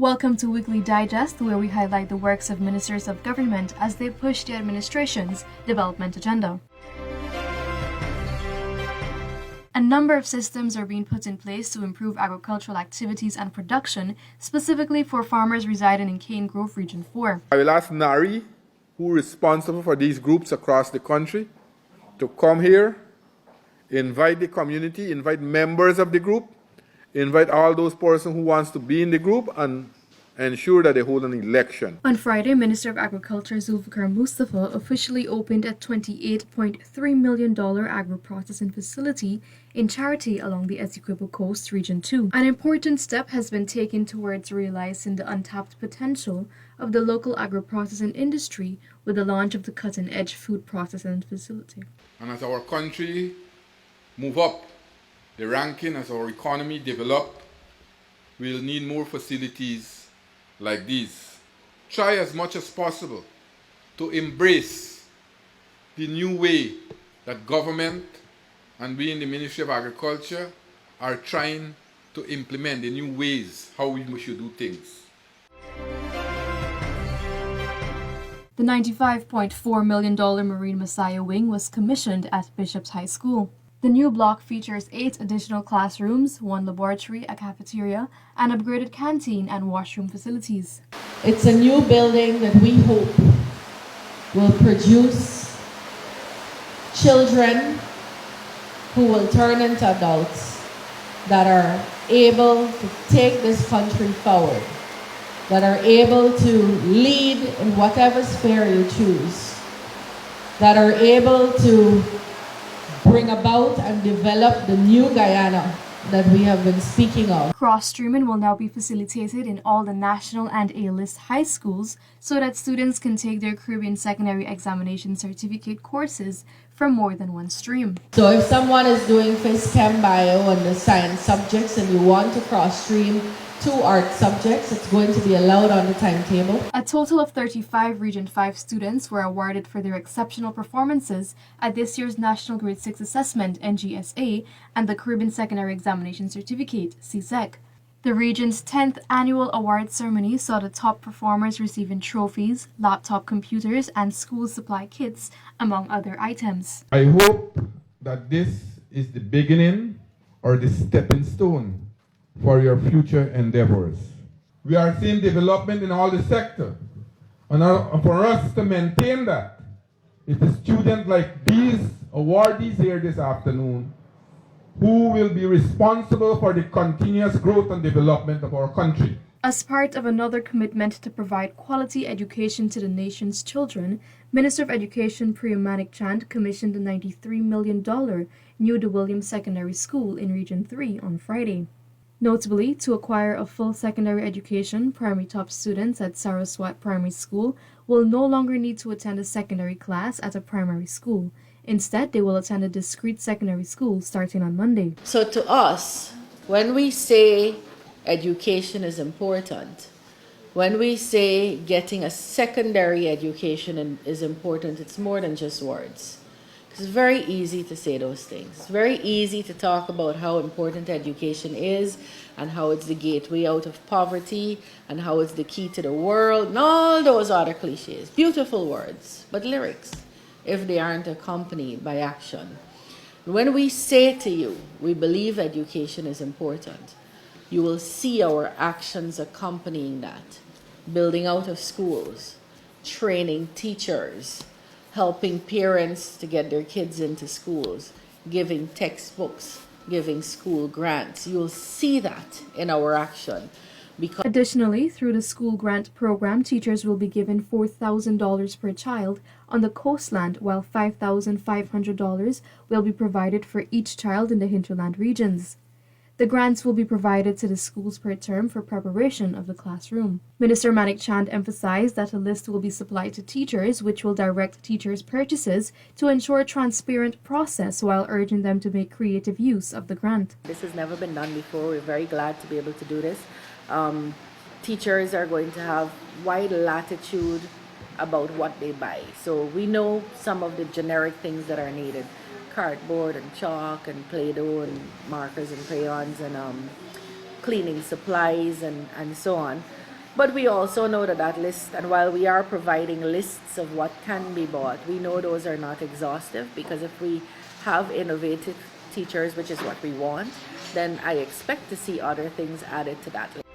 Welcome to Weekly Digest, where we highlight the works of ministers of government as they push the administration's development agenda. A number of systems are being put in place to improve agricultural activities and production, specifically for farmers residing in Cane Grove Region 4. I will ask Nari, who is responsible for these groups across the country, to come here, invite the community, invite members of the group, invite all those persons who wants to be in the group, and ensure that they hold an election. On Friday, Minister of Agriculture Zulfikar Mustafa officially opened a $28.3 million agro-processing facility in Charity along the Essequibo Coast, Region 2. An important step has been taken towards realizing the untapped potential of the local agro-processing industry with the launch of the cutting-edge food processing facility. And as our country move up the ranking, as our economy develop, we'll need more facilities like these. Try as much as possible to embrace the new way that government and we in the Ministry of Agriculture are trying to implement the new ways how we should do things. The $95.4 million Marine Messiah Wing was commissioned at Bishop's High School. The new block features 8 additional classrooms, 1 laboratory, a cafeteria, an upgraded canteen, and washroom facilities. It's a new building that we hope will produce children who will turn into adults that are able to take this country forward, that are able to lead in whatever sphere you choose, that are able to bring about and develop the new Guyana that we have been speaking of. Cross-streaming will now be facilitated in all the national and A-list high schools so that students can take their Caribbean Secondary Examination Certificate courses from more than one stream. So if someone is doing Phys Chem Bio and the science subjects and you want to cross-stream 2 art subjects, it's going to be allowed on the timetable. A total of 35 Region 5 students were awarded for their exceptional performances at this year's National Grade 6 Assessment, NGSA, and the Caribbean Secondary Examination Certificate, CSEC. The region's 10th annual award ceremony saw the top performers receiving trophies, laptop computers, and school supply kits, among other items. I hope that this is the beginning or the stepping stone for your future endeavors. We are seeing development in all the sector, and for us to maintain that, it is students like these awardees here this afternoon who will be responsible for the continuous growth and development of our country. As part of another commitment to provide quality education to the nation's children, Minister of Education Priya Manik Chand commissioned the $93 million new De Williams Secondary School in Region 3 on Friday. Notably, to acquire a full secondary education, primary top students at Saraswat Primary School will no longer need to attend a secondary class at a primary school. Instead, they will attend a discrete secondary school starting on Monday. So to us, when we say education is important, when we say getting a secondary education is important, it's more than just words. It's very easy to say those things. It's very easy to talk about how important education is and how it's the gateway out of poverty and how it's the key to the world and all those other cliches. Beautiful words, but lyrics, if they aren't accompanied by action. When we say to you, we believe education is important, you will see our actions accompanying that. Building out of schools, training teachers, helping parents to get their kids into schools, giving textbooks, giving school grants. You'll see that in our action. Additionally, through the school grant program, teachers will be given $4,000 per child on the coastland, while $5,500 will be provided for each child in the hinterland regions. The grants will be provided to the schools per term for preparation of the classroom. Minister Manik Chand emphasized that a list will be supplied to teachers, which will direct teachers' purchases to ensure a transparent process while urging them to make creative use of the grant. This has never been done before. We're very glad to be able to do this. Teachers are going to have wide latitude about what they buy. So we know some of the generic things that are needed. Cardboard and chalk and Play-Doh and markers and crayons and cleaning supplies and so on. But we also know that that list, and while we are providing lists of what can be bought, we know those are not exhaustive, because if we have innovative teachers, which is what we want, then I expect to see other things added to that list.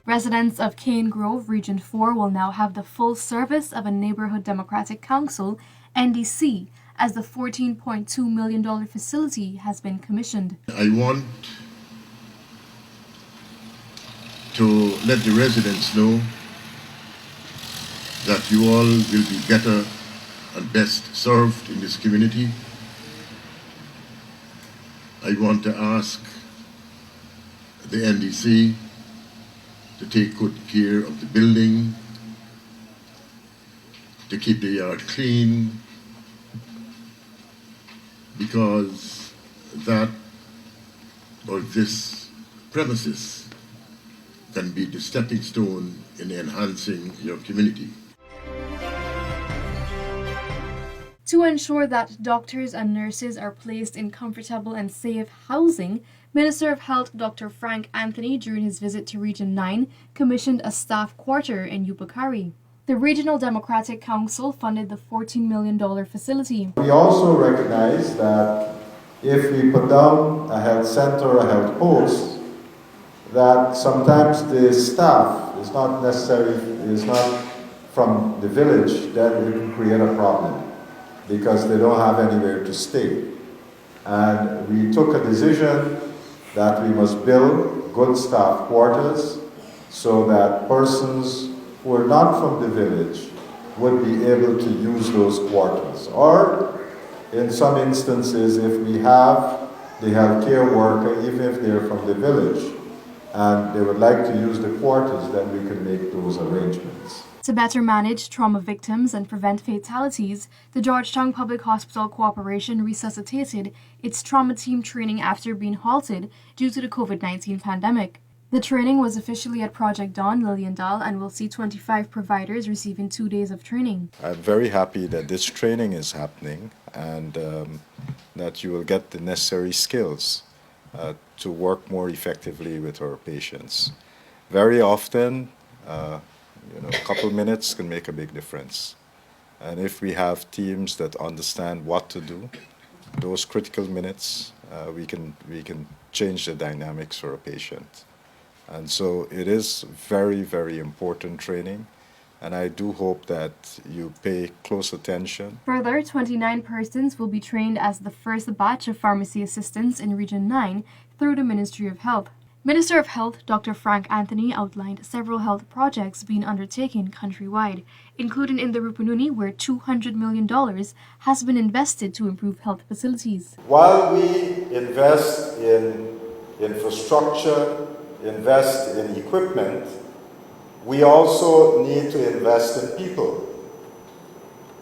Residents of Cane Grove, Region 4 will now have the full service of a Neighborhood Democratic Council, NDC, as the $14.2 million facility has been commissioned. I want to let the residents know that you all will be better and best served in this community. I want to ask the NDC to take good care of the building, to keep the yard clean, because that or this premises can be the stepping stone in enhancing your community. To ensure that doctors and nurses are placed in comfortable and safe housing, Minister of Health Dr. Frank Anthony, during his visit to Region 9, commissioned a staff quarter in Yupukari. The Regional Democratic Council funded the $14 million facility. We also recognize that if we put down a health center, a health post, that sometimes the staff is not from the village, then it can create a problem because they don't have anywhere to stay. And we took a decision that we must build good staff quarters so that persons who are not from the village would be able to use those quarters. Or in some instances, if we have the healthcare worker, even if they're from the village, and they would like to use the quarters, then we can make those arrangements. To better manage trauma victims and prevent fatalities, the Georgetown Public Hospital Corporation resuscitated its trauma team training after being halted due to the COVID-19 pandemic. The training was officially at Project Dawn, Liliendahl, and will see 25 providers receiving 2 days of training. I'm very happy that this training is happening and that you will get the necessary skills to work more effectively with our patients. Very often, a couple minutes can make a big difference. And if we have teams that understand what to do, those critical minutes, we can change the dynamics for a patient. And so it is very, very important training, and I do hope that you pay close attention. Further, 29 persons will be trained as the first batch of pharmacy assistants in Region 9 through the Ministry of Health. Minister of Health Dr. Frank Anthony outlined several health projects being undertaken countrywide, including in the Rupununi, where $200 million has been invested to improve health facilities. While we invest in infrastructure, invest in equipment, we also need to invest in people.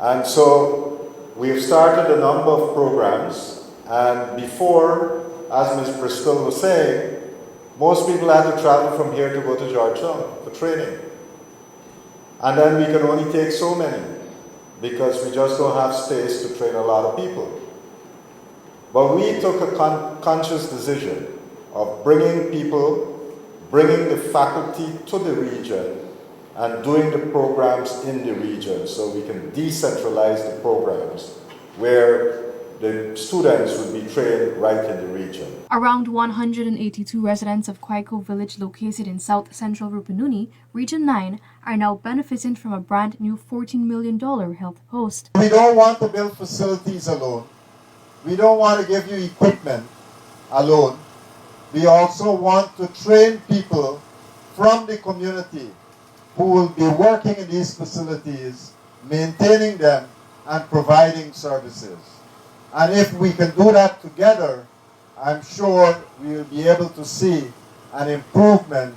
And so we've started a number of programs, and before, as Ms. Bristol was saying, most people had to travel from here to go to Georgetown for training. And then we can only take so many because we just don't have space to train a lot of people. But we took a conscious decision of bringing people, bringing the faculty to the region and doing the programs in the region so we can decentralize the programs where the students would be trained right in the region. Around 182 residents of Kwaiko village located in south central Rupununi, Region 9, are now benefiting from a brand new $14 million health post. We don't want to build facilities alone. We don't want to give you equipment alone. We also want to train people from the community who will be working in these facilities, maintaining them and providing services. And if we can do that together, I'm sure we will be able to see an improvement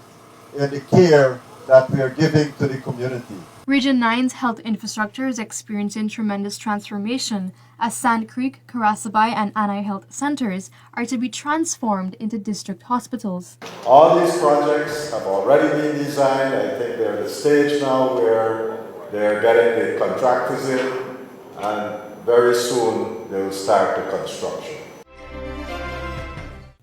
in the care that we are giving to the community. Region 9's health infrastructure is experiencing tremendous transformation as Sand Creek, Karasabai, and Anai Health Centers are to be transformed into district hospitals. All these projects have already been designed. I think they're at the stage now where they're getting the contractors in, and very soon they will start the construction.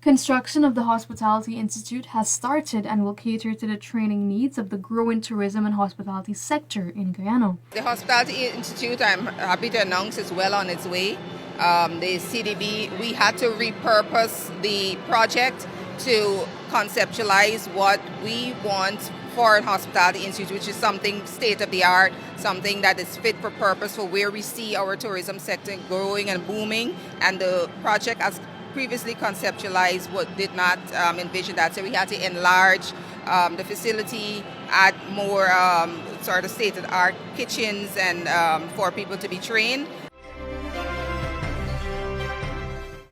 Construction of the Hospitality Institute has started and will cater to the training needs of the growing tourism and hospitality sector in Guyana. The Hospitality Institute, I'm happy to announce, is well on its way. The CDB, we had to repurpose the project to conceptualize what we want for a Hospitality Institute, which is something state-of-the-art, something that is fit for purpose for where we see our tourism sector growing and booming. And the project, as previously conceptualized, did not envision that. So we had to enlarge the facility, add more sort of state-of-the-art kitchens and for people to be trained.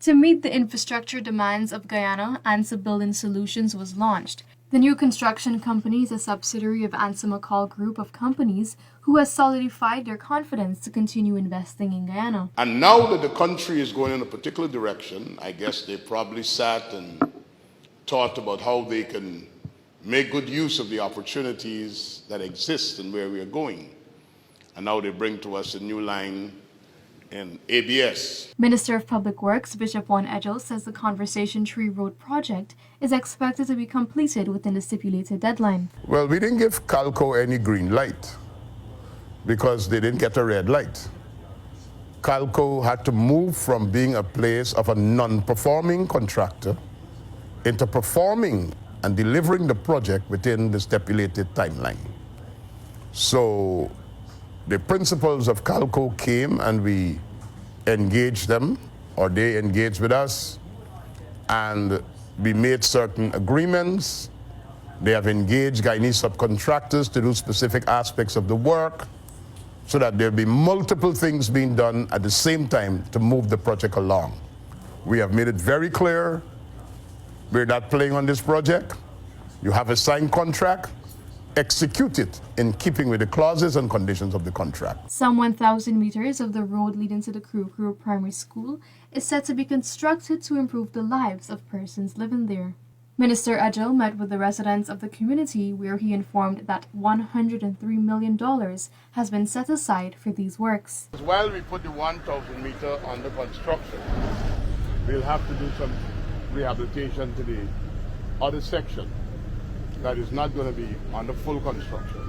To meet the infrastructure demands of Guyana, ANSA Building Solutions was launched. The new construction company is a subsidiary of ANSA McCall Group of companies, who has solidified their confidence to continue investing in Guyana. And now that the country is going in a particular direction, I guess they probably sat and thought about how they can make good use of the opportunities that exist and where we are going. And now they bring to us a new line in ABS. Minister of Public Works Bishop Juan Edgell says the Conversation Tree Road project is expected to be completed within the stipulated deadline. Well, we didn't give CALCO any green light because they didn't get a red light. CALCO had to move from being a place of a non-performing contractor into performing and delivering the project within the stipulated timeline. So the principals of CALCO came and we engaged them, or they engaged with us, and we made certain agreements. They have engaged Guyanese subcontractors to do specific aspects of the work so that there'll be multiple things being done at the same time to move the project along. We have made it very clear we're not playing on this project. You have a signed contract. Execute it in keeping with the clauses and conditions of the contract. Some 1,000 meters of the road leading to the Kuru Primary School is set to be constructed to improve the lives of persons living there. Minister Edgell met with the residents of the community, where he informed that $103 million has been set aside for these works. While we put the 1,000 meter under construction, we'll have to do some rehabilitation to the other section that is not going to be under full construction,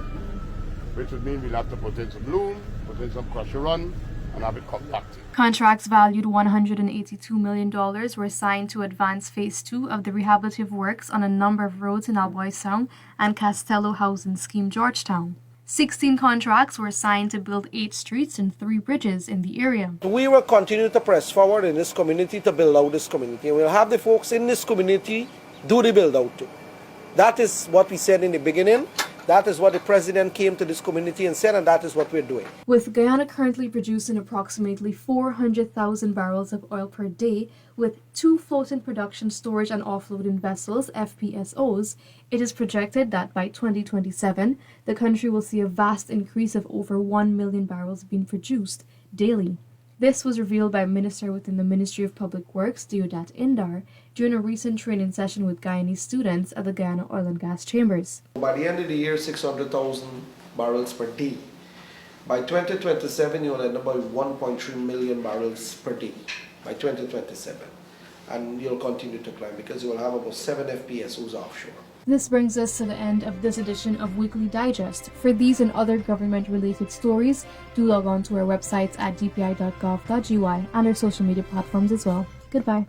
which would mean we'll have to put in some loom, put in some crusher run, and have it compacted. Contracts valued $182 million were signed to advance Phase 2 of the rehabilitative works on a number of roads in Alboy Sound and Castello Housing Scheme, Georgetown. 16 contracts were signed to build 8 streets and 3 bridges in the area. We will continue to press forward in this community to build out this community. We'll have the folks in this community do the build out too. That is what we said in the beginning. That is what the president came to this community and said, and that is what we're doing. With Guyana currently producing approximately 400,000 barrels of oil per day, with 2 floating production, storage and offloading vessels, FPSOs, it is projected that by 2027, the country will see a vast increase of over 1 million barrels being produced daily. This was revealed by a minister within the Ministry of Public Works, Deodat Indar, during a recent training session with Guyanese students at the Guyana Oil and Gas Chambers. By the end of the year, 600,000 barrels per day. By 2027, you will end up by 1.3 million barrels per day by 2027. And you'll continue to climb because you will have about 7 FPSOs offshore. This brings us to the end of this edition of Weekly Digest. For these and other government-related stories, do log on to our websites at dpi.gov.gy and our social media platforms as well. Goodbye.